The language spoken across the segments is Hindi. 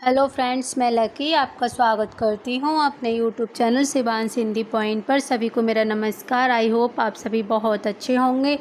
हेलो फ्रेंड्स, मैं लकी आपका स्वागत करती हूँ अपने YouTube channel Shivansh Hindi point पर। सभी को मेरा नमस्कार। आई होप आप सभी बहुत अच्छे होंगे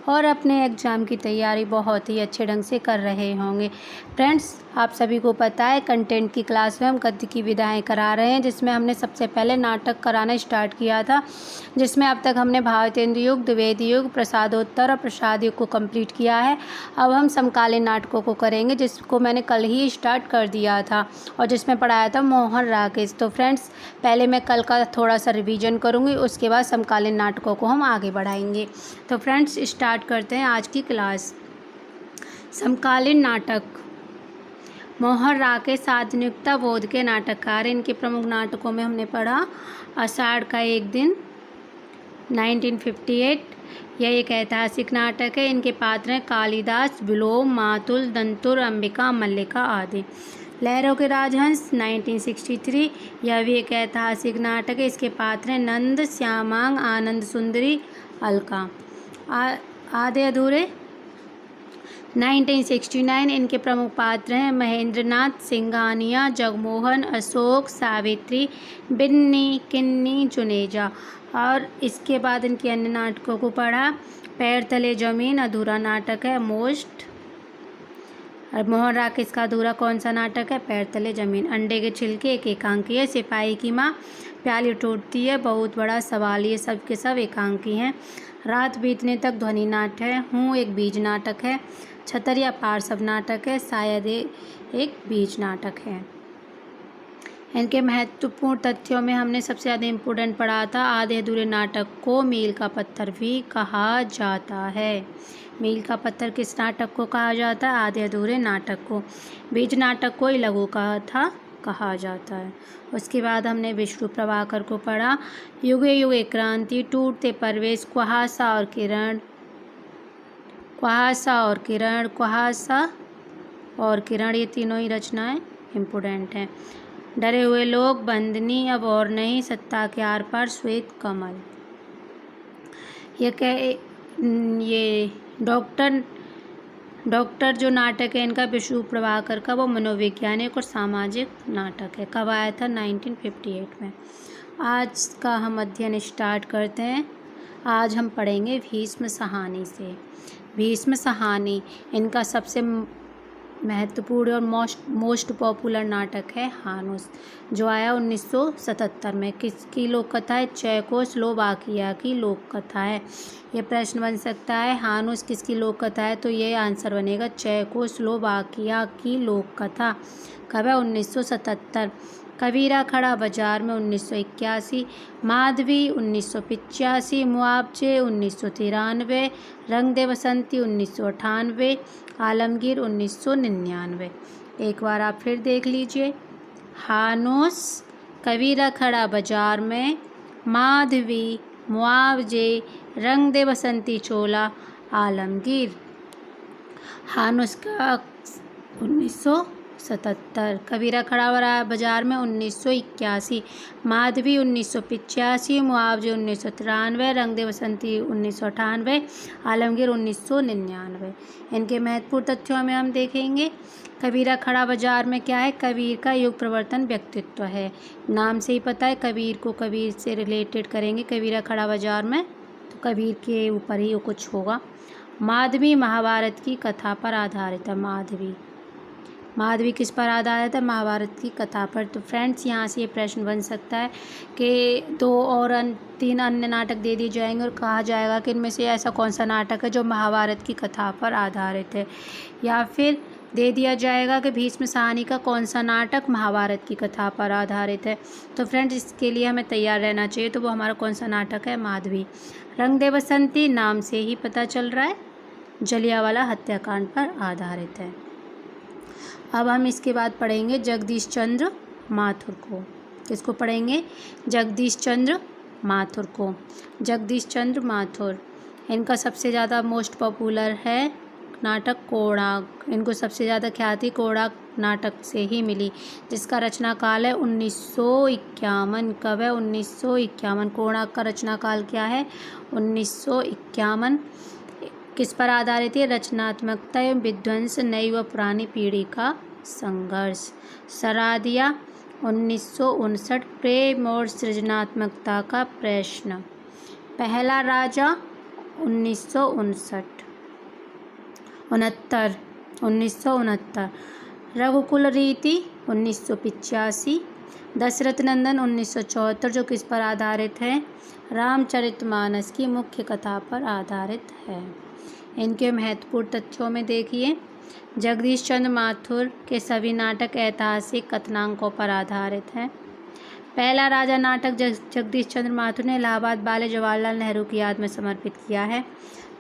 और अपने एग्ज़ाम की तैयारी बहुत ही अच्छे ढंग से कर रहे होंगे। फ्रेंड्स, आप सभी को पता है कंटेंट की क्लास में हम गद्य की विधाएं करा रहे हैं, जिसमें हमने सबसे पहले नाटक कराना स्टार्ट किया था, जिसमें अब तक हमने भारतेंदु युग, द्विवेदी युग, प्रसादोत्तर और प्रसाद युग को कंप्लीट किया है। अब हम समकालीन नाटकों को करेंगे, जिसको मैंने कल ही स्टार्ट कर दिया था और जिसमें पढ़ाया था मोहन राकेश। तो फ्रेंड्स, पहले मैं कल का थोड़ा सा रिवीजन करूँगी, उसके बाद समकालीन नाटकों को हम आगे बढ़ाएंगे। तो फ्रेंड्स, स्टार्ट करते हैं आज की क्लास। समकालीन नाटक। मोहन राकेश आधुनिकता बोध के नाटककार। इनके प्रमुख नाटकों में हमने पढ़ा आषाढ़ का एक दिन 1958। यह एक ऐतिहासिक नाटक है। इनके पात्र हैं कालिदास, विलोम, मातुल, दंतुर, अंबिका, मल्लिका आदि। लहरों के राजहंस 1963। यह भी एक ऐतिहासिक नाटक है। इसके पात्र हैं नंद, श्यामांग, आनंद सुंदरी, अलका। आधे अधूरे 1969। इनके प्रमुख पात्र हैं महेंद्रनाथ, सिंघानिया, जगमोहन, अशोक, सावित्री, बिन्नी, किन्नी, जुनेजा। और इसके बाद इनके अन्य नाटकों को पढ़ा। पैर तले जमीन अधूरा नाटक है, मोस्ट। और मोहन राकेश का अधूरा कौन सा नाटक है? पैर तले जमीन। अंडे के छिलके एक एकांकी है। सिपाही की माँ, प्याली टूटती है, बहुत बड़ा सवाल। ये सब के सब एकांकी हैं। रात बीतने तक ध्वनि नाट्य है। हूँ एक बीज नाटक है। छतरिया पार्श्व नाटक है। शायद एक बीज नाटक है। इनके महत्वपूर्ण तथ्यों में हमने सबसे ज़्यादा इम्पोर्टेंट पढ़ा था आधे अधूरे नाटक को मील का पत्थर भी कहा जाता है। मील का पत्थर किस नाटक को कहा जाता है? आधे अधूरे नाटक को। बीज नाटक को ही लघु कहा जाता है। उसके बाद हमने विष्णु प्रभाकर को पढ़ा। युगे युगे क्रांति, टूटते परवेश, कुहासा और किरण, कुहासा और किरण, कुहासा और किरण, ये तीनों ही रचनाएं इम्पोर्टेंट हैं। डरे हुए लोग, बंदनी, अब और नहीं, सत्ता के आर पार, श्वेत कमल। ये डॉक्टर जो नाटक है इनका विष्णु प्रभाकर का, वो मनोवैज्ञानिक और सामाजिक नाटक है। कब आया था? 1958 में। आज का हम अध्ययन स्टार्ट करते हैं। आज हम पढ़ेंगे भीष्म सहानी से। भीष्म सहानी इनका सबसे महत्वपूर्ण और मोस्ट पॉपुलर नाटक है हानुस, जो आया 1977 में। किसकी लोक कथा है? चेकोस्लोवाकिया की लोक कथा है। ये प्रश्न बन सकता है, हानुस किसकी लोक कथा है? तो ये आंसर बनेगा चेकोस्लोवाकिया की लोक कथा। कब है? 1977। कबीरा खड़ा बाजार में 1981। माधवी 1985। मुआवजे 1993। रंग दे बसंती 1998। आलमगीर 1999। एक बार आप फिर देख लीजिए। हानुस, कबीरा खड़ा बाजार में, माधवी, मुआवजे, रंग दे बसंती चोला, आलमगीर। हानुस का 1977, कबीरा खड़ा बाजार में 1981, माधवी 1985, मुआवजे 1993, रंग दे बसंती 1998, आलमगीर 1999। इनके महत्वपूर्ण तथ्यों में हम देखेंगे। कबीरा खड़ा बाजार में क्या है? कबीर का युग प्रवर्तन व्यक्तित्व है। नाम से ही पता है कबीर को कबीर से रिलेटेड करेंगे। कबीरा खड़ा बाजार में तो कबीर के ऊपर ही कुछ होगा। माधवी महाभारत की कथा पर आधारित है। माधवी किस पर आधारित है? महाभारत की कथा पर। तो फ्रेंड्स, यहाँ से ये प्रश्न बन सकता है कि 2 और 3 अन्य नाटक दे दिए जाएंगे और कहा जाएगा कि इनमें से ऐसा कौन सा नाटक है जो महाभारत की कथा पर आधारित है, या फिर दे दिया जाएगा कि भीष्म सहानी का कौन सा नाटक महाभारत की कथा पर आधारित है। तो फ्रेंड्स, इसके लिए हमें तैयार रहना चाहिए। तो वो हमारा कौन सा नाटक है? माधवी। रंग दे बसंती नाम से ही पता चल रहा है जलियांवाला हत्याकांड पर आधारित है। अब हम इसके बाद पढ़ेंगे जगदीश चंद्र माथुर को। किसको पढ़ेंगे? जगदीश चंद्र माथुर को। जगदीश चंद्र माथुर, इनका सबसे ज़्यादा मोस्ट पॉपुलर है नाटक कोणार्क। इनको सबसे ज़्यादा ख्याति कोणार्क नाटक से ही मिली, जिसका रचना काल है 1951। कब है? 1951। कोणार्क का रचना काल क्या है? 1951। किस पर आधारित है? रचनात्मकता एवं विध्वंस, नई व पुरानी पीढ़ी का संघर्ष। सरादिया 1959 प्रेम और सृजनात्मकता का प्रश्न। पहला राजा 1969। रघुकुल रीति 1985। दशरथ नंदन 1974 जो किस पर आधारित है? रामचरितमानस की मुख्य कथा पर आधारित है। इनके महत्वपूर्ण तथ्यों में देखिए, जगदीश चंद्र माथुर के सभी नाटक ऐतिहासिक कथनांकों पर आधारित हैं। पहला राजा नाटक जगदीश चंद्र माथुर ने इलाहाबाद वाले जवाहरलाल नेहरू की याद में समर्पित किया है।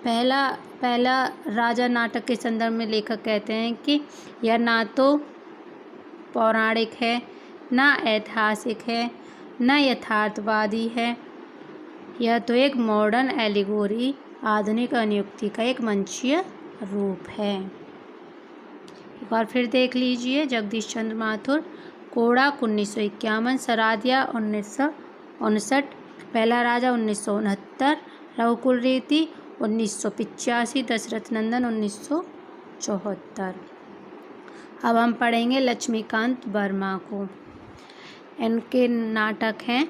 पहला राजा नाटक के संदर्भ में लेखक कहते हैं कि यह ना तो पौराणिक है, ना ऐतिहासिक है, न यथार्थवादी है। यह तो एक मॉडर्न एलिगोरी, आधुनिक अनुयुक्ति का एक मंचीय रूप है। एक बार फिर देख लीजिए, जगदीश चंद्र माथुर, कोड़ाक 1951, सरादिया 1959, पहला राजा 1969, रघुकुल रीति 1985, दशरथ नंदन 1974। अब हम पढ़ेंगे लक्ष्मीकांत वर्मा को। इनके नाटक हैं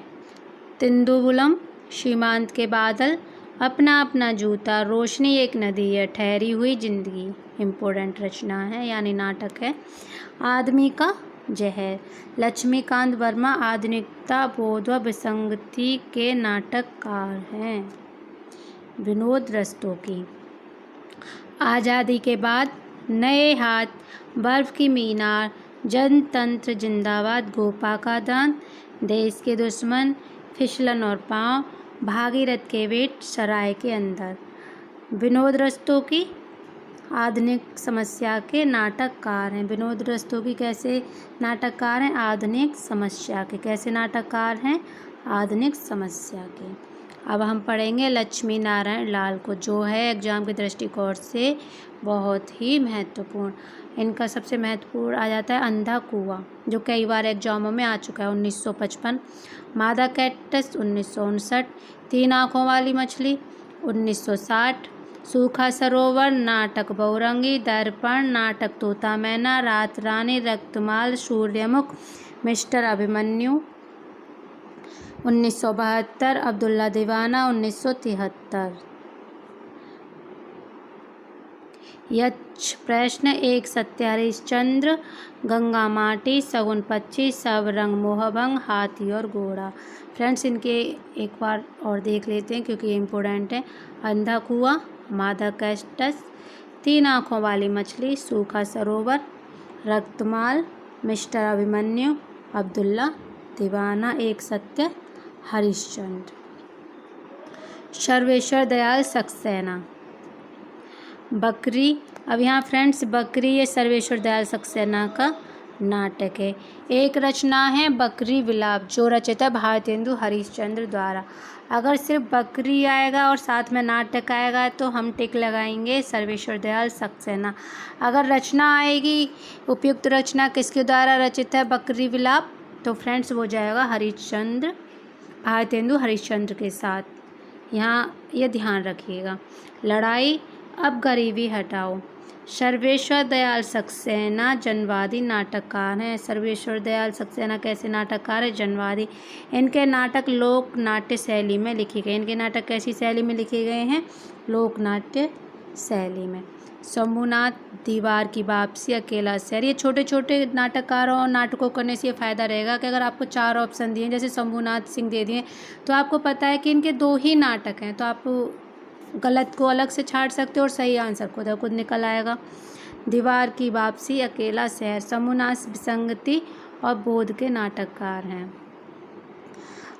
तिंदुबुलम, सीमांत के बादल, अपना अपना जूता, रोशनी एक नदी है, ठहरी हुई जिंदगी। इम्पोर्टेंट रचना है यानी नाटक है। आदमी का जहर। लक्ष्मीकांत वर्मा आधुनिकता, बोध व विसंगति के नाटककार हैं। विनोद रस्तोगी। आज़ादी के बाद नए हाथ, बर्फ की मीनार, जनतंत्र जिंदाबाद, गोपा का दांत, देश के दुश्मन, फिसलन और पाँव, भागीरथ के बेट, सराय के अंदर। विनोद रस्तोगी आधुनिक समस्या के नाटककार हैं। विनोद रस्तोगी कैसे नाटककार हैं? आधुनिक समस्या के। कैसे नाटककार हैं? आधुनिक समस्या के। अब हम पढ़ेंगे लक्ष्मी नारायण लाल को, जो है एग्जाम के दृष्टिकोण से बहुत ही महत्वपूर्ण। इनका सबसे महत्वपूर्ण आ जाता है अंधा कुआं, जो कई बार एग्जामों में आ चुका है। 1955। मादा कैक्टस 1959। तीन आँखों वाली मछली 1960। सूखा सरोवर नाटक बहुरंगी, दर्पण नाटक तोता मैना, रात रानी, रक्तमाल, सूर्यमुख, मिस्टर अभिमन्यु 1972। अब्दुल्ला दीवाना 1973। यक्ष प्रश्न 1 सत्य हरिश्चंद्र, गंगा माटी, सगुन पक्षी, सब रंग मोहभंग, हाथी और घोड़ा। फ्रेंड्स, इनके एक बार और देख लेते हैं क्योंकि ये इम्पोर्टेंट है। अंधा कुआं, मादा कैक्टस, तीन आँखों वाली मछली, सूखा सरोवर, रक्तमाल, मिस्टर अभिमन्यु, अब्दुल्ला दीवाना, एक सत्य हरिश्चंद्र। सर्वेश्वर दयाल सक्सेना। बकरी। अब यहाँ फ्रेंड्स बकरी ये सर्वेश्वर दयाल सक्सेना का नाटक है। एक रचना है बकरी विलाप, जो रचित है भारतेंदु हरिश्चंद्र द्वारा। अगर सिर्फ बकरी आएगा और साथ में नाटक आएगा तो हम टिक लगाएंगे सर्वेश्वर दयाल सक्सेना। अगर रचना आएगी, उपयुक्त रचना किसके द्वारा रचित है बकरी विलाप, तो फ्रेंड्स वो जाएगा हरिश्चंद्र, भारतेंदु हरिश्चंद्र के साथ। यहाँ ये ध्यान रखिएगा। लड़ाई, अब गरीबी हटाओ। सर्वेश्वर दयाल सक्सेना जनवादी नाटककार हैं। सर्वेश्वर दयाल सक्सेना कैसे नाटककार है? जनवादी। इनके नाटक लोक नाट्य शैली में लिखे गए। इनके नाटक कैसी शैली में लिखे गए हैं? लोक नाट्य शैली में। शंभुनाथ, दीवार की वापसी, अकेला शहर। ये छोटे छोटे नाटककारों और नाटकों करने से ये फ़ायदा रहेगा कि अगर आपको 4 ऑप्शन दिए, जैसे शंभुनाथ सिंह दे दिए, तो आपको पता है कि इनके 2 ही नाटक हैं, तो आप गलत को अलग से छाट सकते हो और सही आंसर खुद निकल आएगा। दीवार की वापसी, अकेला शहर, शंभुनाथ विसंगति और बोध के नाटककार हैं।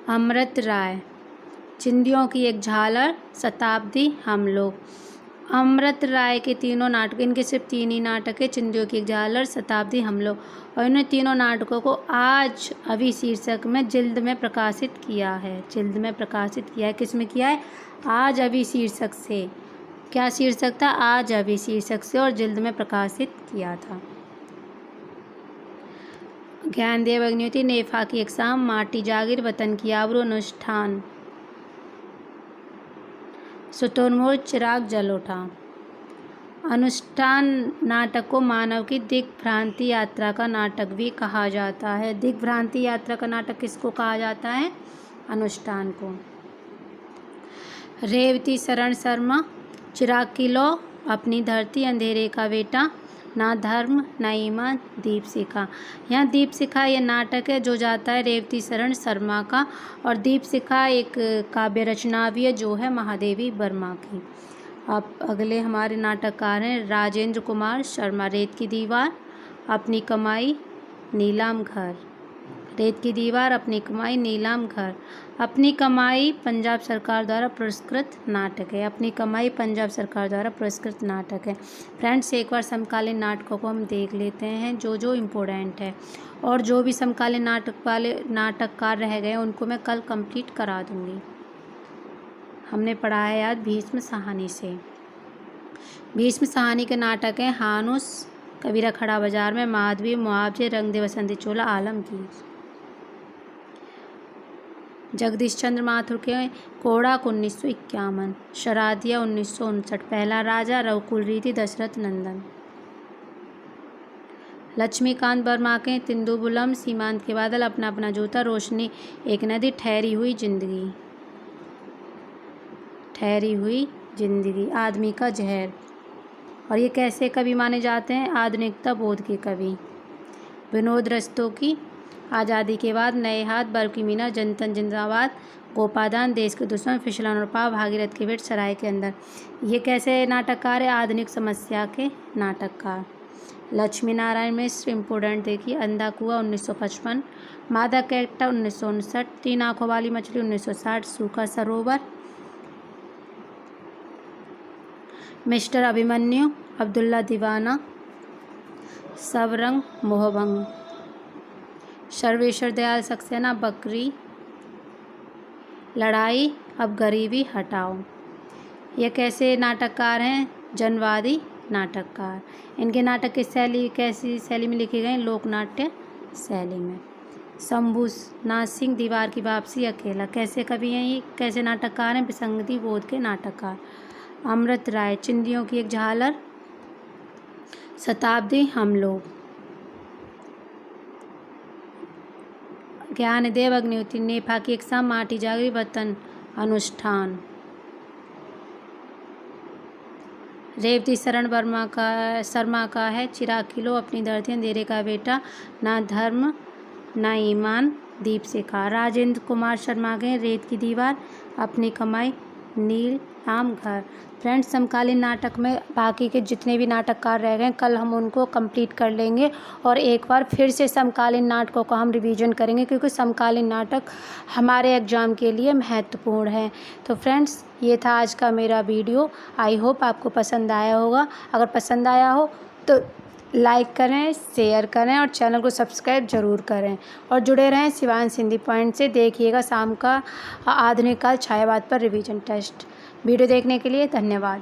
अमृत राय, चिंदियों की एक झालर, शताब्दी, हम लोग। अमृत राय के तीनों नाटक, इनके सिर्फ 3 ही नाटक है, चिंदियों की एक झालर, शताब्दी, हम लोग। और इन्होंने तीनों नाटकों को आज अभी शीर्षक में जिल्द में प्रकाशित किया है। जिल्द में प्रकाशित किया है। किस में किया है? आज अभी शीर्षक से। क्या शीर्षक था? आज अभी शीर्षक से, और जिल्द में प्रकाशित किया था। ज्ञानदेव अग्निहोत्री, नेफा की एक शाम, माटी जागीर, वतन की आबरू, अनुष्ठान, शुतुरमुर्ग, चिराग जल उठा। अनुष्ठान नाटक को मानव की दिग्भ्रांति यात्रा का नाटक भी कहा जाता है। दिग्भ्रांति यात्रा का नाटक किसको कहा जाता है? अनुष्ठान को। रेवती शरण शर्मा, चिराग की लौ, अपनी धरती, अंधेरे का बेटा, ना धर्म ना ईमान, दीपशिखा। यहाँ दीपशिखा ये नाटक है जो जाता है रेवती शरण शर्मा का, और दीपशिखा एक काव्य रचना भी है जो है महादेवी वर्मा की। अब अगले हमारे नाटककार हैं राजेंद्र कुमार शर्मा। रेत की दीवार, अपनी कमाई, नीलाम घर। रेत की दीवार, अपनी कमाई, नीलाम घर। अपनी कमाई पंजाब सरकार द्वारा पुरस्कृत नाटक है। अपनी कमाई पंजाब सरकार द्वारा पुरस्कृत नाटक है। फ्रेंड्स, एक बार समकालीन नाटकों को हम देख लेते हैं जो इम्पोर्टेंट है, और जो भी समकालीन नाटक वाले नाटककार रह गए उनको मैं कल कंप्लीट करा दूँगी। हमने पढ़ा है आज भीष्म साहनी से। भीष्म साहनी के नाटक हैं हानुस, कबीरा खड़ा बाजार में, माधवी, मुआवजे, रंग दे बसंती चोला, आलमगीर। जगदीश चंद्र माथुर के कोड़ाक 1951, शरादिया 1959, पहला राजा, रघुकुल रीति, दशरथ नंदन। लक्ष्मीकांत वर्मा के तिंदुबुलम, सीमांत के बादल, अपना अपना जूता, रोशनी एक नदी, ठहरी हुई जिंदगी। ठहरी हुई जिंदगी, आदमी का जहर। और ये कैसे कवि माने जाते हैं? आधुनिकता बोध के कवि। विनोद रस्तोगी, आज़ादी के बाद, नए हाथ, बर्फ की मीना, जनतन जिंदाबाद, गोपादान, देश के दुश्मन, फिसलन और पाव, भागीरथ के बेट, सराय के अंदर। ये कैसे नाटककार है? आधुनिक समस्या के नाटककार। लक्ष्मी नारायण मिश्र, इम्पोर्टेंट देखिए, अंधा कुआं 1955, मादा कैक्टा 1959, तीन आंखों वाली मछली 1960, सूखा सरोवर, मिस्टर अभिमन्यु, अब्दुल्ला दीवाना, सब रंग मोहभंग, सर्वेश्वर दयाल सक्सेना, बकरी, लड़ाई, अब गरीबी हटाओ। ये कैसे नाटककार हैं? जनवादी नाटककार। इनके नाटक की शैली कैसी शैली में लिखे गए? लोकनाट्य शैली में। शंभू नाथ सिंह, दीवार की वापसी, अकेला। कैसे कवि हैं ये? कैसे नाटककार हैं? विसंगति बोध के नाटककार। अमृत राय, चिंदियों की एक झालर, शताब्दी, हम लोग। ज्ञानदेव अग्निहोत्री, नेफा की एक शाम, माटी जागरी, वतन, अनुष्ठान। रेवती शरण शर्मा का है चिराग की लौ, अपनी धरती, अंधेरे का बेटा, ना धर्म ना ईमान, दीपशिखा। राजेंद्र कुमार शर्मा के रेत की दीवार, अपनी कमाई, नीलाम घर। फ्रेंड्स, समकालीन नाटक में बाकी के जितने भी नाटककार रह गए कल हम उनको कंप्लीट कर लेंगे, और एक बार फिर से समकालीन नाटकों का हम रिवीजन करेंगे, क्योंकि समकालीन नाटक हमारे एग्ज़ाम के लिए महत्वपूर्ण है। तो फ्रेंड्स, ये था आज का मेरा वीडियो। आई होप आपको पसंद आया होगा। अगर पसंद आया हो तो लाइक करें, शेयर करें और चैनल को सब्सक्राइब ज़रूर करें, और जुड़े रहें शिवांश हिंदी पॉइंट से। देखिएगा शाम का आधुनिक काल छायावाद पर रिवीजन टेस्ट। वीडियो देखने के लिए धन्यवाद।